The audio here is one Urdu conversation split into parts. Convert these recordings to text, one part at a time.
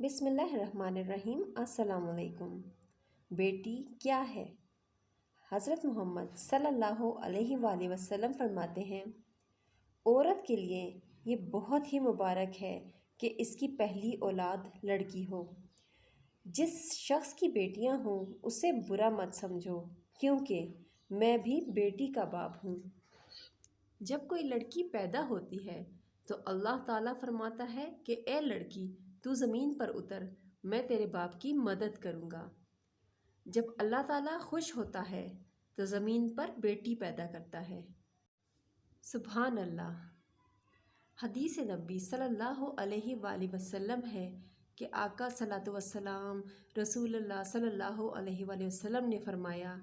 بسم اللہ الرحمن الرحیم۔ السلام علیکم۔ بیٹی کیا ہے؟ حضرت محمد صلی اللہ علیہ وآلہ وسلم فرماتے ہیں، عورت کے لیے یہ بہت ہی مبارک ہے کہ اس کی پہلی اولاد لڑکی ہو۔ جس شخص کی بیٹیاں ہوں اسے برا مت سمجھو، کیونکہ میں بھی بیٹی کا باپ ہوں۔ جب کوئی لڑکی پیدا ہوتی ہے تو اللہ تعالیٰ فرماتا ہے کہ اے لڑکی تو زمین پر اتر، میں تیرے باپ کی مدد کروں گا۔ جب اللہ تعالیٰ خوش ہوتا ہے تو زمین پر بیٹی پیدا کرتا ہے۔ سبحان اللہ۔ حدیث نبی صلی اللہ علیہ وآلہ وسلم ہے کہ آقا صلوات و سلام رسول اللہ صلی اللہ علیہ وآلہ وسلم نے فرمایا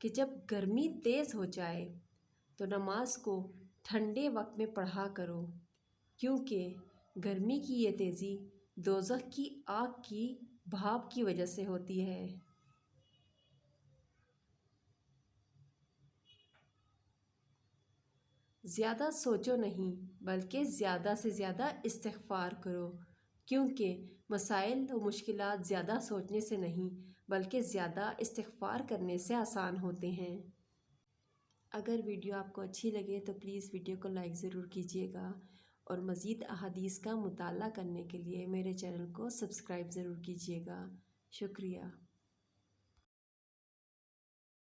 کہ جب گرمی تیز ہو جائے تو نماز کو ٹھنڈے وقت میں پڑھا کرو، کیونکہ گرمی کی یہ تیزی دوزخ کی آگ کی بھاپ کی وجہ سے ہوتی ہے۔ زیادہ سوچو نہیں بلکہ زیادہ سے زیادہ استغفار کرو، کیونکہ مسائل و مشکلات زیادہ سوچنے سے نہیں بلکہ زیادہ استغفار کرنے سے آسان ہوتے ہیں۔ اگر ویڈیو آپ کو اچھی لگے تو پلیز ویڈیو کو لائک ضرور کیجیے گا، اور مزید احادیث کا مطالعہ کرنے کے لیے میرے چینل کو سبسکرائب ضرور کیجیے گا۔ شکریہ۔